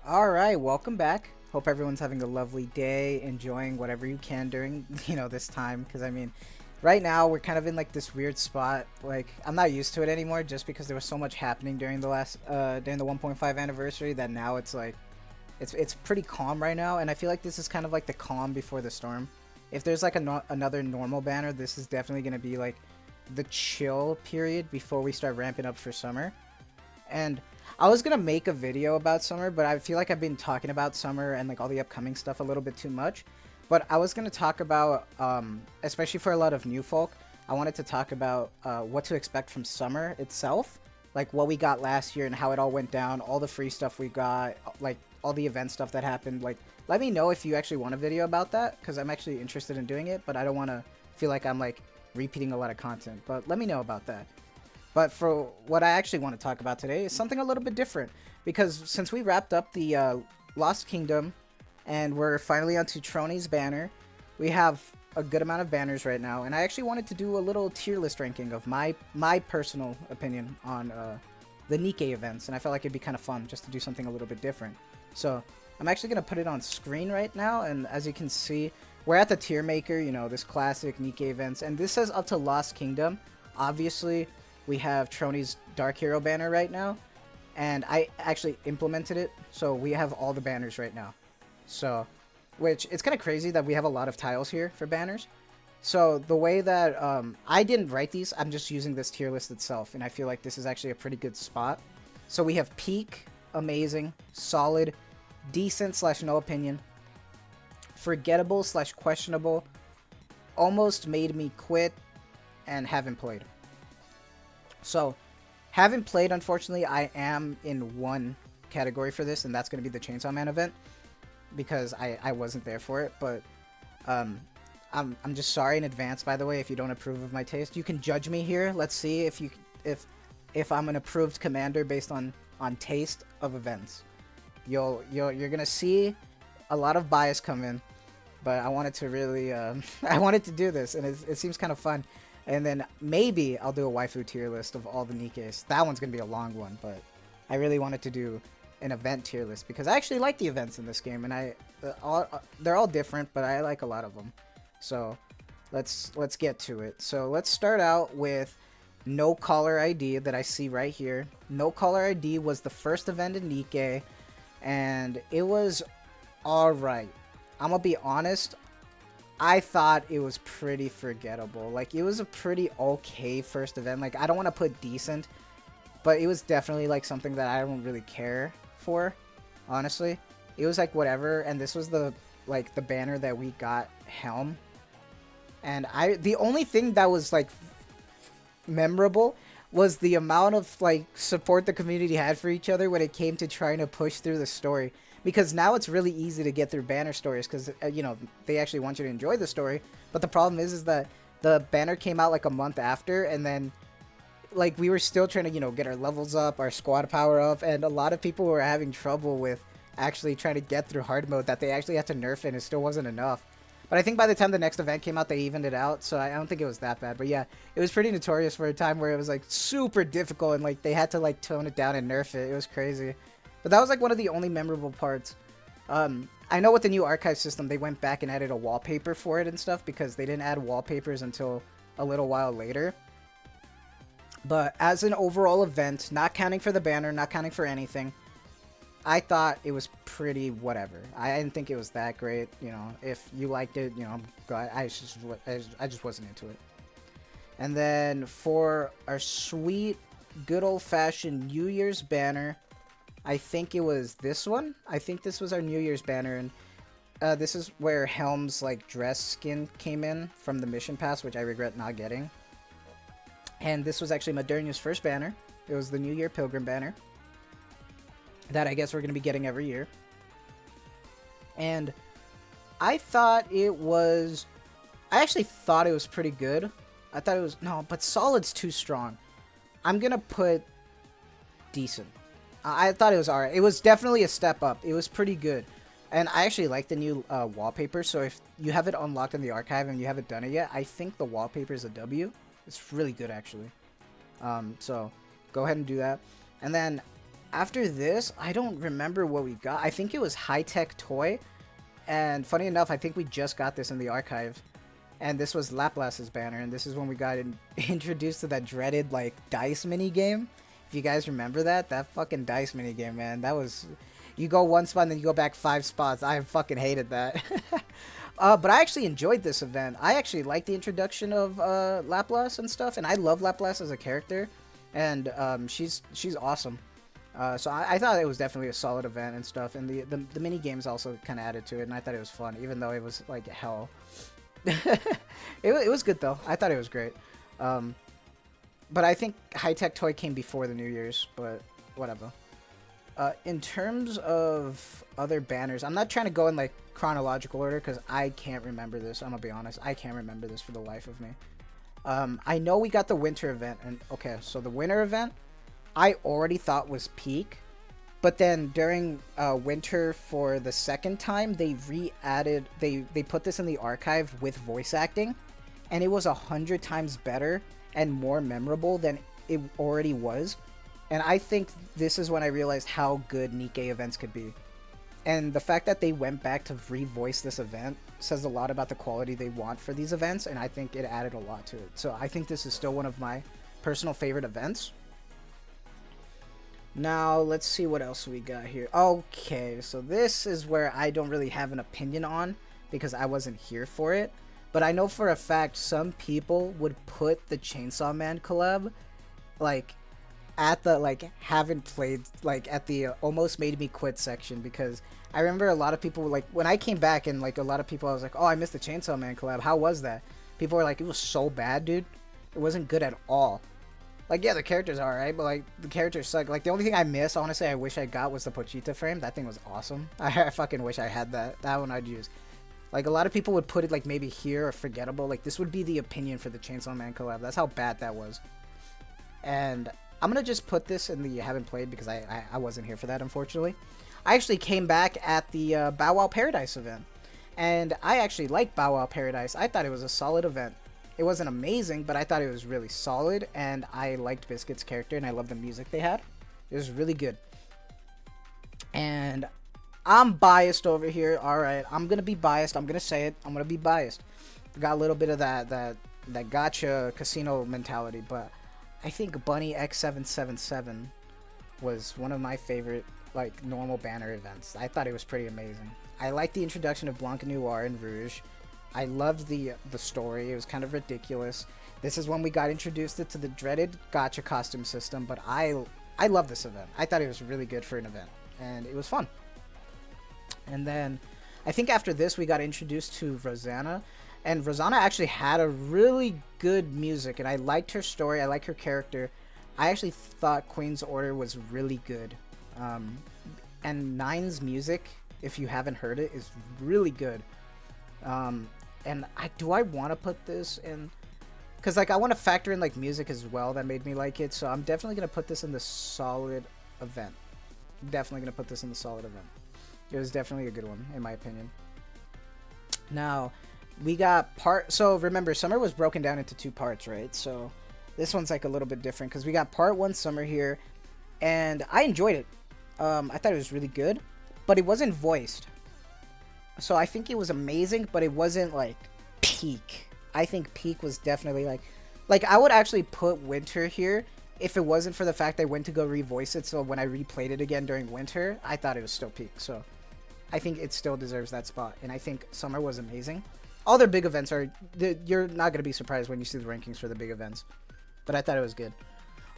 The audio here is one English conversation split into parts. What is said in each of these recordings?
Alright, welcome back. Hope everyone's having a lovely day, enjoying whatever you can during, this time. Because, right now we're kind of in, like, this weird spot. Like, I'm not used to it anymore just because there was so much happening during the during the 1.5 anniversary that now it's, like, it's pretty calm right now. And I feel like this is kind of like the calm before the storm. If there's, like, another normal banner, this is definitely going to be, like, the chill period before we start ramping up for summer. And I was gonna make a video about summer, but I feel like I've been talking about summer and like all the upcoming stuff a little bit too much. But I was gonna talk about, especially for a lot of new folk, I wanted to talk about what to expect from summer itself, like what we got last year and how it all went down, all the free stuff we got, like all the event stuff that happened. Like, let me know if you actually want a video about that, because I'm actually interested in doing it, but I don't want to feel like I'm like repeating a lot of content. But let me know about that. But for what I actually want to talk about today is something a little bit different. Because since we wrapped up the Lost Kingdom and we're finally onto Trony's banner, we have a good amount of banners right now. And I actually wanted to do a little tier list ranking of my personal opinion on the Nikke events. And I felt like it'd be kind of fun just to do something a little bit different. So I'm actually going to put it on screen right now. And as you can see, we're at the tier maker, this classic Nikke events. And this says up to Lost Kingdom. Obviously, we have Trony's Dark Hero banner right now, and I actually implemented it, so we have all the banners right now. So, which, it's kind of crazy that we have a lot of tiles here for banners. So, the way that, I didn't write these, I'm just using this tier list itself, and I feel like this is actually a pretty good spot. So, we have peak, amazing, solid, decent / no opinion, forgettable / questionable, almost made me quit, and haven't played. So, haven't played, unfortunately. I am in one category for this, and that's going to be the Chainsawman event, because I wasn't there for it. But I'm just sorry in advance, by the way, if you don't approve of my taste. You can judge me here. Let's see if I'm an approved commander based on taste of events. You're gonna see a lot of bias come in, but I wanted to really I wanted to do this, and it seems kind of fun. And then maybe I'll do a waifu tier list of all the Nikkes. That one's going to be a long one, but I really wanted to do an event tier list because I actually like the events in this game, and they're all different, but I like a lot of them. So let's get to it. So let's start out with No Caller ID that I see right here. No Caller ID was the first event in Nikke, and it was alright. I'm going to be honest. I thought it was pretty forgettable. Like, it was a pretty okay first event. Like, I don't want to put decent, but it was definitely, like, something that I don't really care for, honestly. It was, like, whatever, and this was the banner that we got, Helm. And the only thing that was, like, memorable was the amount of, like, support the community had for each other when it came to trying to push through the story. Because now it's really easy to get through banner stories because, they actually want you to enjoy the story. But the problem is that the banner came out like a month after, and then, like, we were still trying to, get our levels up, our squad power up, and a lot of people were having trouble with actually trying to get through hard mode that they actually had to nerf it, and it still wasn't enough. But I think by the time the next event came out, they evened it out, so I don't think it was that bad. But yeah, it was pretty notorious for a time where it was, like, super difficult, and, like, they had to, like, tone it down and nerf it. It was crazy. But that was, like, one of the only memorable parts. I know with the new archive system, they went back and added a wallpaper for it and stuff because they didn't add wallpapers until a little while later. But as an overall event, not counting for the banner, not counting for anything, I thought it was pretty whatever. I didn't think it was that great. If you liked it, I just wasn't into it. And then for our sweet, good old-fashioned New Year's banner, I think it was this one. I think this was our New Year's banner, and this is where Helm's, like, dress skin came in from the mission pass, which I regret not getting. And this was actually Modernia's first banner. It was the New Year Pilgrim banner that I guess we're going to be getting every year. And I thought it was... I actually thought it was pretty good. I thought it was... No, but solid's too strong. I'm going to put decent. I thought it was alright. It was definitely a step up. It was pretty good. And I actually like the new wallpaper, so if you have it unlocked in the archive and you haven't done it yet, I think the wallpaper is a W. It's really good, actually. So, go ahead and do that. And then, After this, I don't remember what we got. I think it was High Tech Toy. And funny enough, I think we just got this in the archive. And this was Laplace's banner. And this is when we got introduced to that dreaded, like, dice mini game. If you guys remember that, that fucking dice mini game, man. That was... You go one spot and then you go back 5 spots. I fucking hated that. But I actually enjoyed this event. I actually liked the introduction of Laplace and stuff. And I love Laplace as a character. And she's awesome. So I thought it was definitely a solid event and stuff, and the mini games also kind of added to it, and I thought it was fun, even though it was like hell. it was good though. I thought it was great. But I think High Tech Toy came before the New Year's, but whatever. In terms of other banners, I'm not trying to go in like chronological order because I can't remember this. I'm gonna be honest, I can't remember this for the life of me. I know we got the winter event, and okay, so the winter event I already thought was peak, but then during winter for the second time, they re-added, they put this in the archive with voice acting, and it was 100 times better and more memorable than it already was. And I think this is when I realized how good Nikke events could be. And the fact that they went back to re-voice this event says a lot about the quality they want for these events, and I think it added a lot to it. So I think this is still one of my personal favorite events. Now, let's see what else we got here. Okay, so this is where I don't really have an opinion on because I wasn't here for it. But I know for a fact some people would put the Chainsawman collab, like, at the, like, haven't played, like, at the almost made me quit section. Because I remember a lot of people, like, when I came back and, like, a lot of people, I was like, oh, I missed the Chainsawman collab. How was that? People were like, it was so bad, dude. It wasn't good at all. Like, yeah, the characters are alright, but, like, the characters suck. Like, the only thing I miss, honestly, I wish I got was the Pochita frame. That thing was awesome. I fucking wish I had that. That one I'd use. Like, a lot of people would put it, like, maybe here or forgettable. Like, this would be the opinion for the Chainsawman collab. That's how bad that was. And I'm gonna just put this in the haven't played because I wasn't here for that, unfortunately. I actually came back at the Bowwow Paradise event. And I actually liked Bowwow Paradise. I thought it was a solid event. It wasn't amazing, but I thought it was really solid, and I liked Biscuit's character, and I loved the music they had. It was really good. And I'm biased over here. All right, I'm gonna be biased. I'm gonna say it. I'm gonna be biased. Got a little bit of that gacha casino mentality, but I think Bunny X777 was one of my favorite like normal banner events. I thought it was pretty amazing. I liked the introduction of Blanc Noir and Rouge. I loved the story. It was kind of ridiculous. This is when we got introduced to the dreaded gacha costume system, but I love this event. I thought it was really good for an event, and it was fun. And then I think after this we got introduced to Rosanna, and Rosanna actually had a really good music, and I liked her story. I like her character. I actually thought Queen's Order was really good. And Nine's music, if you haven't heard it, is really good. And do I want to put this in? Because, like, I want to factor in, like, music as well that made me like it. So I'm definitely going to put this in the solid event. Definitely going to put this in the solid event. It was definitely a good one, in my opinion. Now, we got so remember, summer was broken down into 2 parts, right? So this one's, like, a little bit different. Because we got part 1 summer here. And I enjoyed it. I thought it was really good. But it wasn't voiced. So I think it was amazing, but it wasn't, like, peak. I think peak was definitely, like, I would actually put winter here if it wasn't for the fact I went to go revoice it. So when I replayed it again during winter, I thought it was still peak. So I think it still deserves that spot. And I think summer was amazing. All their big events are, you're not going to be surprised when you see the rankings for the big events. But I thought it was good.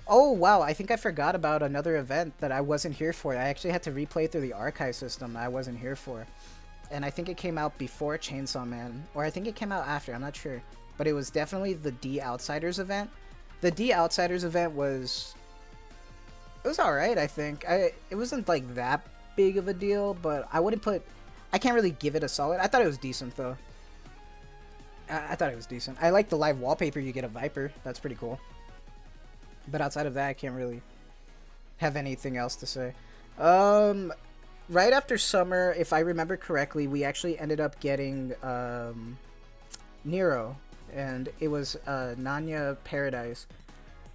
Oh, wow. I think I forgot about another event that I wasn't here for. I actually had to replay through the archive system that I wasn't here for. And I think it came out before Chainsawman, or I think it came out after, I'm not sure. But it was definitely the D Outsiders event. The D Outsiders event was... It was alright, I think. It wasn't, like, that big of a deal, but I wouldn't put... I can't really give it a solid. I thought it was decent, though. I thought it was decent. I like the live wallpaper you get a Viper. That's pretty cool. But outside of that, I can't really have anything else to say. Right after summer, if I remember correctly, we actually ended up getting Nero, and it was Nanya Paradise.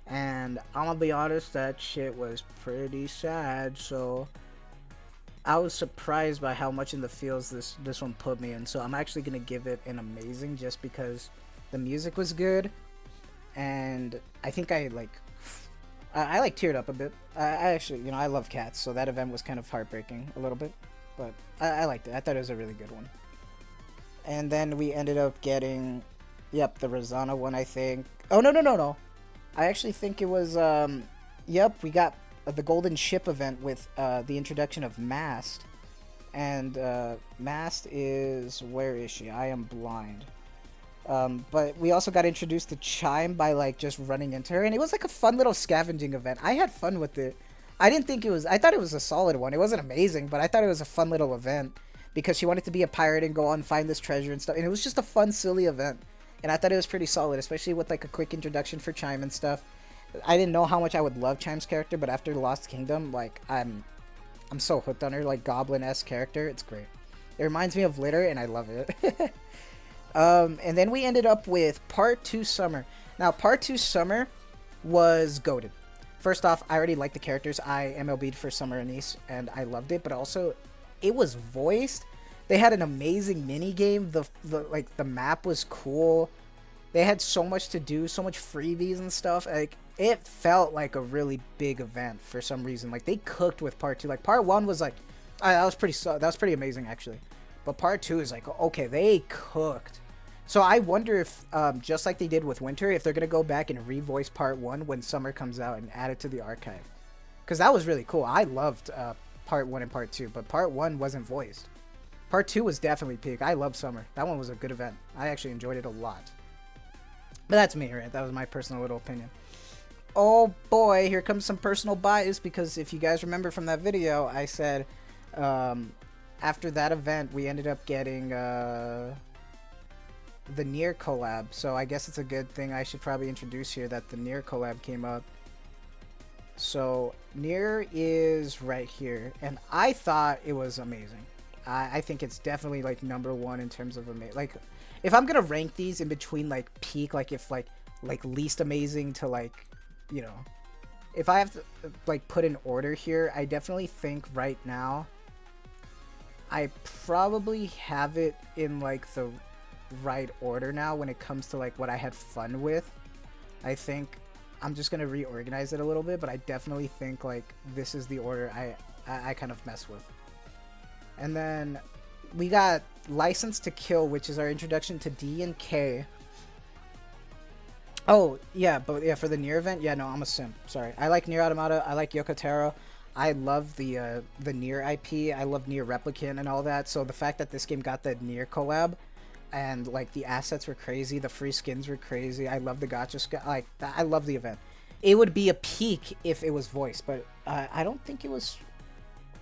And I'm gonna be honest, that shit was pretty sad. So I was surprised by how much in the feels this one put me in. So I'm actually gonna give it an amazing, just because the music was good, and I think I like teared up a bit. I actually, you know, I love cats, so that event was kind of heartbreaking a little bit, but I liked it. I thought it was a really good one. And then we ended up getting, yep, the Rosanna one, I think. Oh, no. I actually think it was, yep, we got the Golden Ship event with the introduction of Mast. And Mast is, where is she? I am blind. But we also got introduced to Chime by like just running into her, and it was like a fun little scavenging event. I had fun with it. I didn't think it was, I thought it was a solid one. It wasn't amazing, but I thought it was a fun little event because she wanted to be a pirate and go on and find this treasure and stuff. And it was just a fun, silly event. And I thought it was pretty solid, especially with like a quick introduction for Chime and stuff. I didn't know how much I would love Chime's character, but after Lost Kingdom, like I'm so hooked on her, like Goblin-esque character. It's great. It reminds me of Litter, and I love it. And then we ended up with Part 2 Summer. Now, Part 2 Summer was goated. First off, I already liked the characters. I MLB'd for Summer Anise, and I loved it. But also, it was voiced. They had an amazing mini game. The map was cool. They had so much to do, so much freebies and stuff. Like, it felt like a really big event for some reason. Like, they cooked with Part 2. Like, Part 1 was like, that was pretty amazing actually. But Part 2 is like, okay, they cooked. So I wonder if, just like they did with Winter, if they're going to go back and revoice Part 1 when Summer comes out and add it to the archive. Because that was really cool. I loved Part 1 and Part 2, but Part 1 wasn't voiced. Part 2 was definitely peak. I love Summer. That one was a good event. I actually enjoyed it a lot. But that's me, right? That was my personal little opinion. Oh boy, here comes some personal bias, because if you guys remember from that video, I said after that event, we ended up getting the Nier Collab. So I guess it's a good thing I should probably introduce here that the Nier Collab came up. So Nier is right here, and I thought it was amazing. I think it's definitely like #1 in terms of amazing. Like, if I'm gonna rank these in between like peak, like if like least amazing to like, you know, if I have to like put an order here, I definitely think right now I probably have it in like the right order now when it comes to like what I had fun with. I think I'm just gonna reorganize it a little bit, but I definitely think like this is the order I kind of mess with. And then we got License to Kill, which is our introduction to D and K. Oh yeah, but yeah, for the Nier event, yeah, no, I'm a simp. Sorry, I like Nier Automata. I like Yoko Taro. I love the Nier IP. I love Nier Replicant and all that. So the fact that this game got the Nier collab, and like the assets were crazy, the free skins were crazy. I love the gacha like I love the event. It would be a peak if it was voiced, but I don't think it was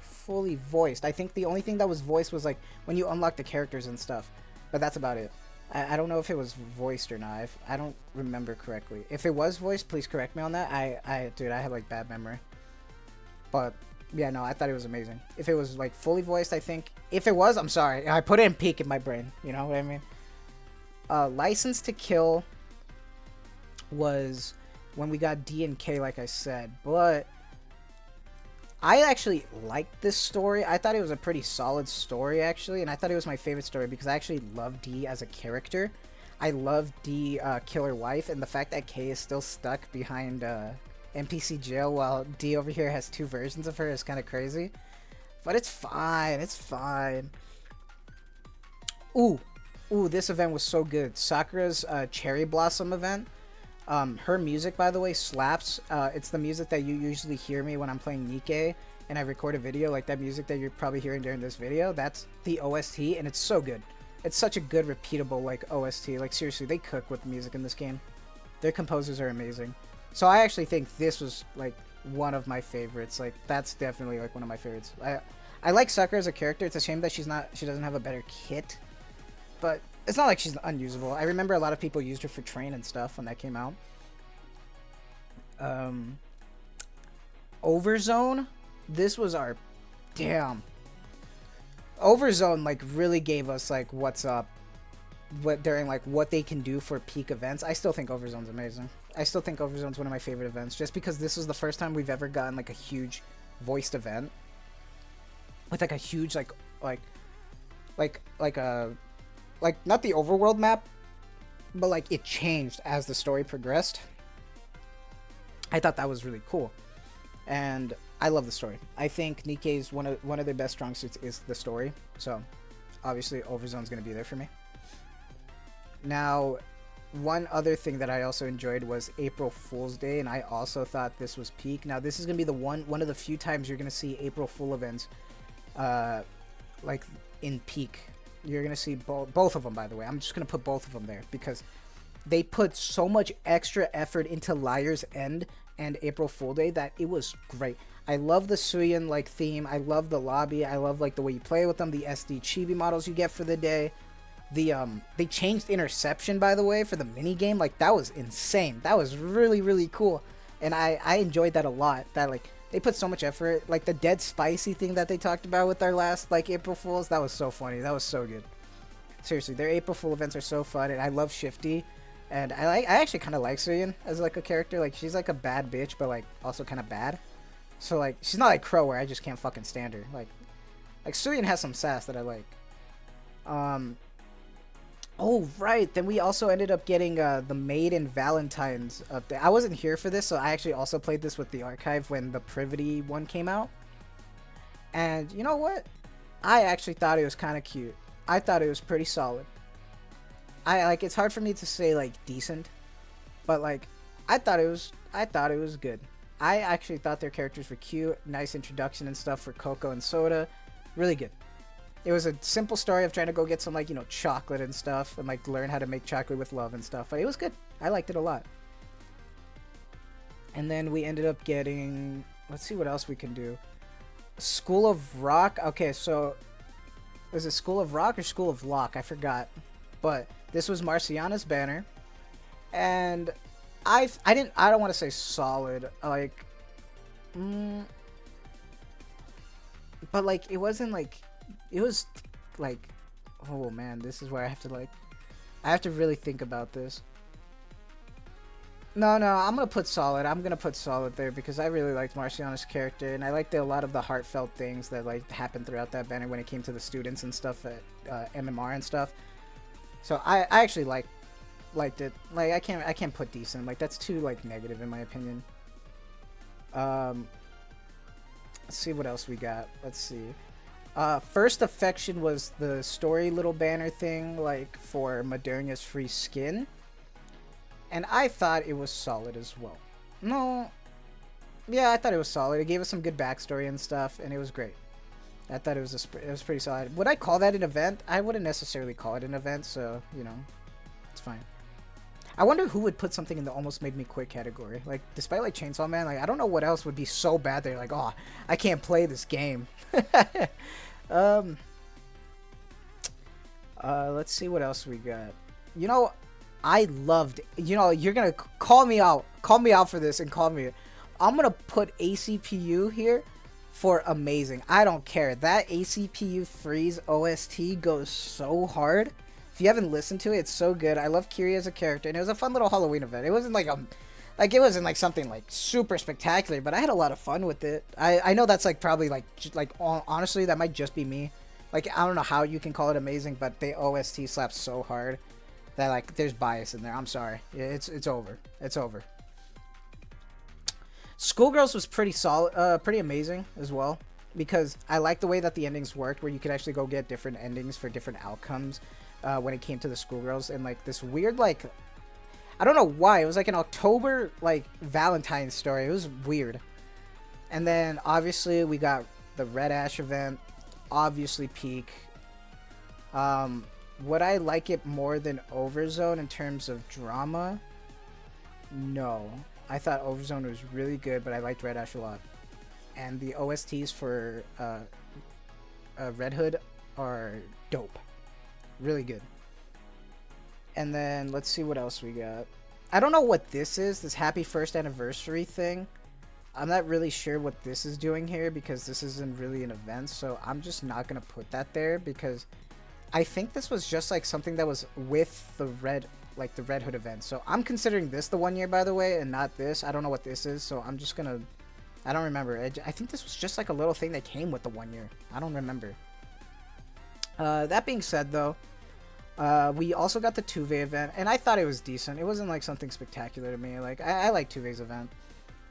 fully voiced. I think the only thing that was voiced was like when you unlock the characters and stuff, but that's about it. I don't know if it was voiced or not. I don't remember correctly. If it was voiced, please correct me on that. Dude, I have like bad memory. But yeah, no, I thought it was amazing. If it was like fully voiced, I think. If it was, I'm sorry. I put it in peak in my brain. You know what I mean? License to Kill was when we got D and K, like I said. But I actually liked this story. I thought it was a pretty solid story, actually. And I thought it was my favorite story because I actually love D as a character. I love D, Killer Wife. And the fact that K is still stuck behind NPC jail while D over here has 2 versions of her is kind of crazy. But it's fine. It's fine. Ooh, this event was so good. Sakura's Cherry Blossom event. Her music, by the way, slaps. It's the music that you usually hear me when I'm playing Nikke and I record a video, like that music that you're probably hearing during this video. That's the OST, and it's so good. It's such a good, repeatable, like, OST. Like, seriously, they cook with the music in this game. Their composers are amazing. So I actually think this was, like, one of my favorites. Like, that's definitely, like, one of my favorites. I like Sakura as a character. It's a shame that she doesn't have a better kit. But it's not like she's unusable. I remember a lot of people used her for train and stuff when that came out. Overzone. This was our... Damn. Overzone, like, really gave us, like, what's up. During, like, what they can do for peak events. I still think Overzone's amazing. I still think Overzone's one of my favorite events, just because this was the first time we've ever gotten like a huge voiced event with like a huge like not the overworld map, but like it changed as the story progressed. I thought that was really cool, and I love the story. I think Nikke's one of their best strong suits is the story, so obviously Overzone's gonna be there for me. Now, one other thing that I also enjoyed was April Fool's Day, and I also thought this was peak. Now, this is gonna be the one of the few times you're gonna see April Fool events, like in peak. You're gonna see both of them. By the way, I'm just gonna put both of them there because they put so much extra effort into Liar's End and April Fool Day that it was great. I love the Suyin like theme. I love the lobby. I love like the way you play with them. The SD chibi models you get for the day. They changed interception, by the way, for the mini game. Like, that was insane. That was really, really cool, and I enjoyed that a lot. That like they put so much effort. Like the dead spicy thing that they talked about with our last like April Fools. That was so funny. That was so good. Seriously, their April Fool events are so fun, and I love Shifty. And I actually kind of like Suyin as like a character. Like, she's like a bad bitch, but like also kind of bad. So like, she's not like Crow where I just can't fucking stand her. Like Suyin has some sass that I like. Oh right, then we also ended up getting the Maid and Valentine's update. I wasn't here for this, so I actually also played this with the archive when the Privity one came out. And you know what? I actually thought it was kind of cute. I thought it was pretty solid. It's hard for me to say like decent, but like I thought it was good. I actually thought their characters were cute, nice introduction and stuff for Coco and Soda, really good. It was a simple story of trying to go get some like, you know, chocolate and stuff and like learn how to make chocolate with love and stuff, but it was good. I liked it a lot. And then we ended up getting, let's see what else we can do. School of Rock. Okay, so was it School of Rock or School of Lock? I forgot. But this was Marciana's banner, and I don't want to say solid, like, but like it wasn't like, it was like, oh man, this is where I have to really think about this. No, I'm gonna put solid. I'm gonna put solid there because I really liked Marciana's character, and I liked a lot of the heartfelt things that like happened throughout that banner when it came to the students and stuff at MMR and stuff. So I actually liked it. Like I can't put decent. Like that's too like negative in my opinion. Let's see what else we got. Let's see. First Affection was the story little banner thing like for Moderna's free skin. And I thought it was solid as well. No. Yeah, I thought it was solid. It gave us some good backstory and stuff, and it was great. I thought it was pretty solid. Would I call that an event? I wouldn't necessarily call it an event, so, you know, it's fine. I wonder who would put something in the almost made me quit category. Like, despite, like, Chainsawman, like, I don't know what else would be so bad they're like, oh, I can't play this game. Let's see what else we got. You know, I loved, you know, you're gonna call me out for this and call me. I'm gonna put ACPU here for amazing. I don't care. That ACPU Freeze OST goes so hard. If you haven't listened to it, it's so good. I love Kiri as a character, and it was a fun little Halloween event. It wasn't like it wasn't like something like super spectacular, but I had a lot of fun with it. I know that's like probably like honestly that might just be me. Like I don't know how you can call it amazing, but the OST slaps so hard that like there's bias in there. I'm sorry. It's over. It's over. Schoolgirls was pretty solid, pretty amazing as well, because I like the way that the endings worked, where you could actually go get different endings for different outcomes when it came to the Schoolgirls, and like this weird like, I don't know why, it was like an October like Valentine story. It was weird. And then obviously we got the Red Ash event, obviously peak. Would I like it more than Overzone in terms of drama? No. I thought Overzone was really good, but I liked Red Ash a lot. And the OSTs for Red Hood are dope. Really good. And then let's see what else we got. I don't know what this is, this happy first anniversary thing. I'm not really sure what this is doing here because this isn't really an event, so I'm just not going to put that there because I think this was just like something that was with the Red like the Red Hood event. So I'm considering this the 1 year, by the way, and not this. I don't know what this is, so I'm just gonna. I don't remember. I think this was just like a little thing that came with the 1 year. I don't remember. That being said, though, we also got the Tuve event, and I thought it was decent. It wasn't like something spectacular to me. Like I like Tuve's event,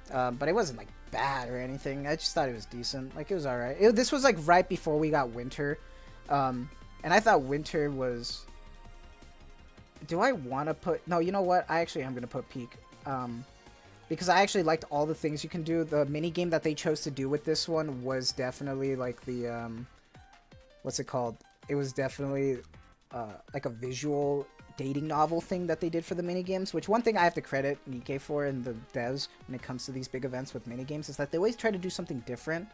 but it wasn't like bad or anything. I just thought it was decent. Like it was alright. This was like right before we got Winter, and I thought Winter was. Do I want to put? No, you know what? I actually am gonna put Peak. Because I actually liked all the things you can do. The mini game that they chose to do with this one was definitely like the what's it called? It was definitely like a visual dating novel thing that they did for the mini games. Which one thing I have to credit Nikke for and the devs when it comes to these big events with mini games is that they always try to do something different.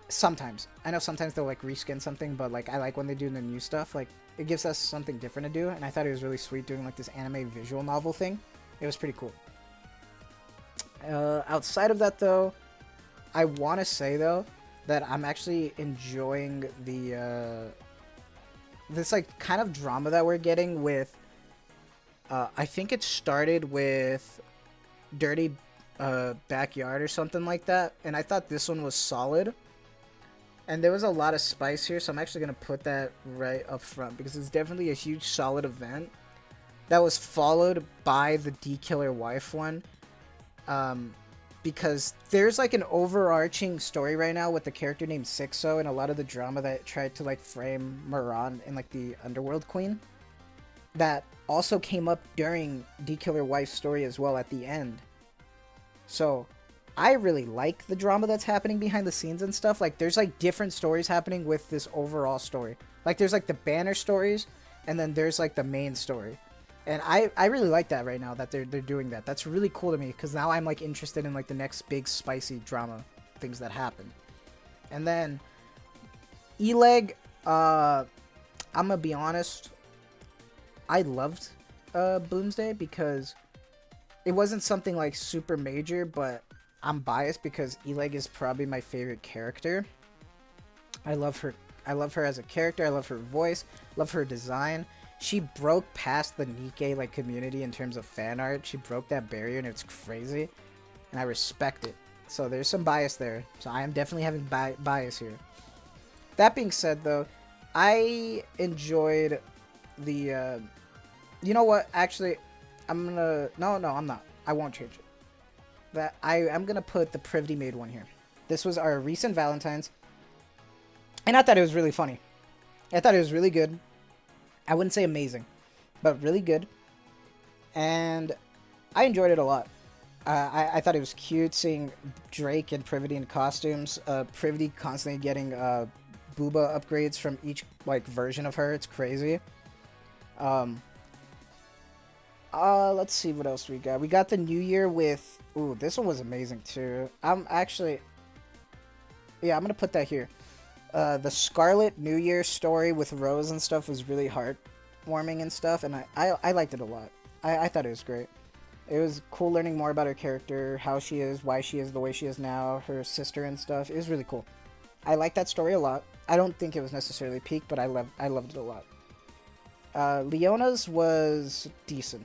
Sometimes I know sometimes they'll like reskin something, but like I like when they do the new stuff. Like it gives us something different to do, and I thought it was really sweet doing like this anime visual novel thing. It was pretty cool. Outside of that, though, I want to say, though, that I'm actually enjoying the, this, like, kind of drama that we're getting with, I think it started with Dirty Backyard or something like that, and I thought this one was solid. And there was a lot of spice here, so I'm actually going to put that right up front, because it's definitely a huge, solid event. That was followed by the D-Killer Wife one. Because there's like an overarching story right now with the character named Sixo and a lot of the drama that tried to like frame Moran and like the Underworld Queen. That also came up during D-Killer Wife's story as well at the end. So I really like the drama that's happening behind the scenes and stuff. Like there's like different stories happening with this overall story. Like there's like the banner stories and then there's like the main story. And I really like that right now that they're doing that. That's really cool to me because now I'm like interested in like the next big spicy drama things that happen. And then E-Leg, I'm gonna be honest, I loved Bloomsday because it wasn't something like super major, but I'm biased because E-Leg is probably my favorite character. I love her as a character. I love her voice, love her design. She broke past the Nikke like community in terms of fan art. She broke that barrier and it's crazy. And I respect it. So there's some bias there. So I am definitely having bias here. That being said though, I enjoyed the you know what? Actually, I'm gonna no, I'm not. I won't change it. That I'm gonna put the Privity Maid one here. This was our recent Valentine's. And I thought it was really funny. I thought it was really good. I wouldn't say amazing, but really good. And I enjoyed it a lot. I thought it was cute seeing Drake and Privity in costumes. Privity constantly getting booba upgrades from each like version of her. It's crazy. Let's see what else we got. We got the New Year with... Ooh, this one was amazing too. I'm actually... Yeah, I'm gonna put that here. The Scarlet New Year story with Rose and stuff was really heartwarming and stuff, and I liked it a lot. I thought it was great. It was cool learning more about her character, how she is, why she is the way she is now, her sister and stuff. It was really cool. I liked that story a lot. I don't think it was necessarily peak, but I loved it a lot. Leona's was decent.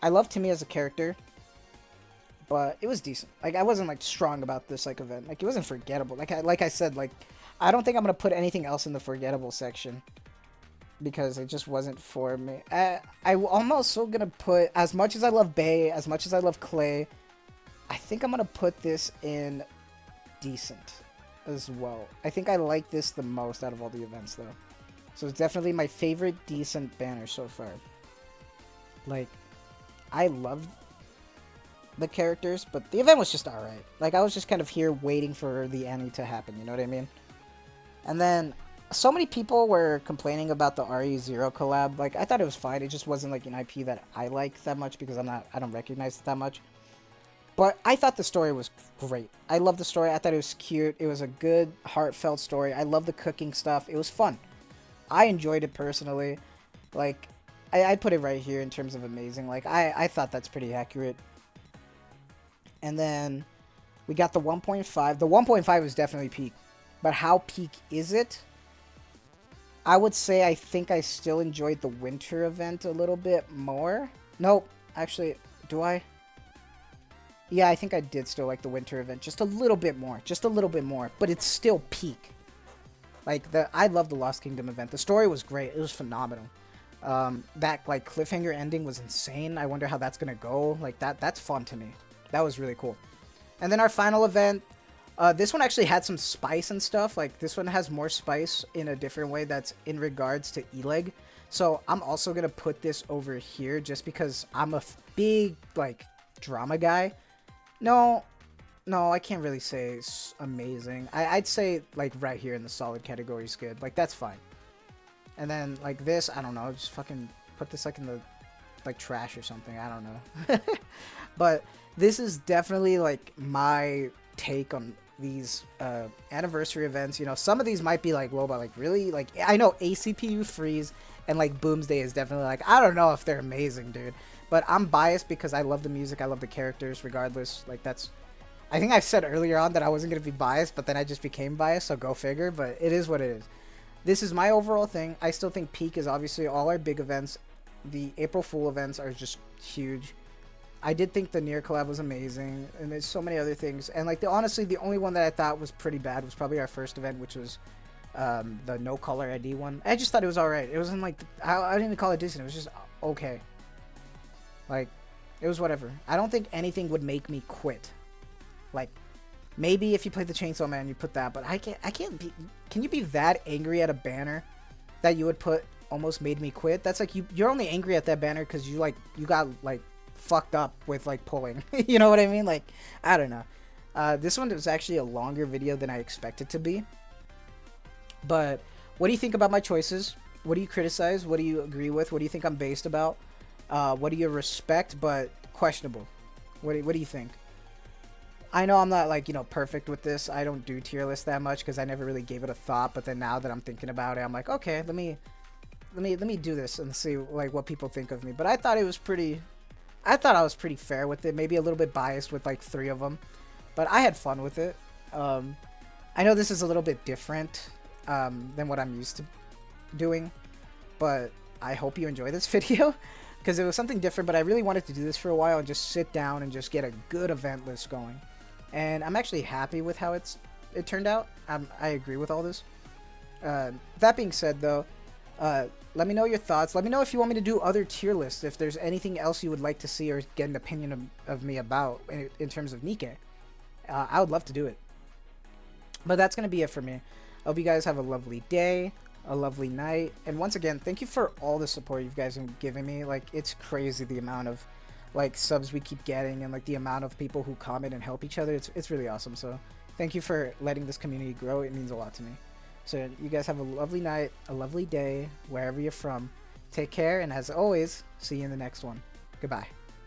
I love Timmy as a character, but it was decent. Like I wasn't like strong about this like event. Like it wasn't forgettable. Like I said, like I don't think I'm gonna put anything else in the forgettable section because it just wasn't for me. I'm also gonna put, as much as I love Bay, as much as I love Clay, I think I'm gonna put this in decent as well. I think I like this the most out of all the events though. So it's definitely my favorite decent banner so far. Like, I loved the characters, but the event was just alright. Like, I was just kind of here waiting for the Annie to happen, you know what I mean? And then, so many people were complaining about the RE0 collab. Like, I thought it was fine. It just wasn't, like, an IP that I like that much because I don't recognize it that much. But I thought the story was great. I loved the story. I thought it was cute. It was a good, heartfelt story. I love the cooking stuff. It was fun. I enjoyed it personally. Like, I'd put it right here in terms of amazing. Like, I thought that's pretty accurate. And then we got the 1.5. The 1.5 was definitely peak. But how peak is it? I would say I think I still enjoyed the winter event a little bit more. Nope, actually, do I? Yeah, I think I did still like the winter event just a little bit more. Just a little bit more, but it's still peak. Like, I love the Lost Kingdom event. The story was great. It was phenomenal. That, like, cliffhanger ending was insane. I wonder how that's gonna go. Like, that's fun to me. That was really cool. And then our final event, this one actually had some spice and stuff. Like, this one has more spice in a different way that's in regards to E-Leg. So, I'm also gonna put this over here just because I'm a big, like, drama guy. No, I can't really say it's amazing. I'd say, like, right here in the solid category is good. Like, that's fine. And then, like, this, I don't know. Just fucking put this, like, in the, like, trash or something. I don't know. But this is definitely, like, my take on these anniversary events. You know, some of these might be, like, well, but, like, really? Like, I know ACPU Freeze and, like, Boomsday is definitely, like, I don't know if they're amazing, dude. But I'm biased because I love the music. I love the characters, regardless. Like, that's... I think I've said earlier on that I wasn't going to be biased, but then I just became biased, so go figure. But it is what it is. This is my overall thing. I still think peak is obviously all our big events. The April Fool events are just huge. I did think the Nier Collab was amazing, and there's so many other things. And, like, honestly, the only one that I thought was pretty bad was probably our first event, which was the no color ID one. I just thought it was alright. It wasn't, like... I didn't even call it decent. It was just okay. Like, it was whatever. I don't think anything would make me quit. Like, maybe if you played the Chainsawman, you put that, but I can't be... Can you be that angry at a banner that you would put almost made me quit? That's like, you're only angry at that banner because you got, like, fucked up with, like, pulling. You know what I mean? Like, I don't know. This one was actually a longer video than I expected to be. But what do you think about my choices? What do you criticize? What do you agree with? What do you think I'm based about? What do you respect but questionable? What do you think? I know I'm not, like, you know, perfect with this. I don't do tier lists that much because I never really gave it a thought. But then now that I'm thinking about it, I'm like, okay, let me do this and see, like, what people think of me. But I thought it was pretty... I thought I was pretty fair with it. Maybe a little bit biased with, like, 3 of them. But I had fun with it. I know this is a little bit different than what I'm used to doing. But I hope you enjoy this video. Because it was something different. But I really wanted to do this for a while and just sit down and just get a good event list going. And I'm actually happy with how it turned out. I agree with all this. That being said, though, let me know your thoughts. Let me know if you want me to do other tier lists. If there's anything else you would like to see or get an opinion of me about in terms of Nikke. I would love to do it. But that's going to be it for me. I hope you guys have a lovely day, a lovely night. And once again, thank you for all the support you guys have given me. Like, it's crazy the amount of, like, subs we keep getting and, like, the amount of people who comment and help each other. It's really awesome. So thank you for letting this community grow. It means a lot to me. So you guys have a lovely night, a lovely day, wherever you're from. Take care, and as always, see you in the next one. Goodbye.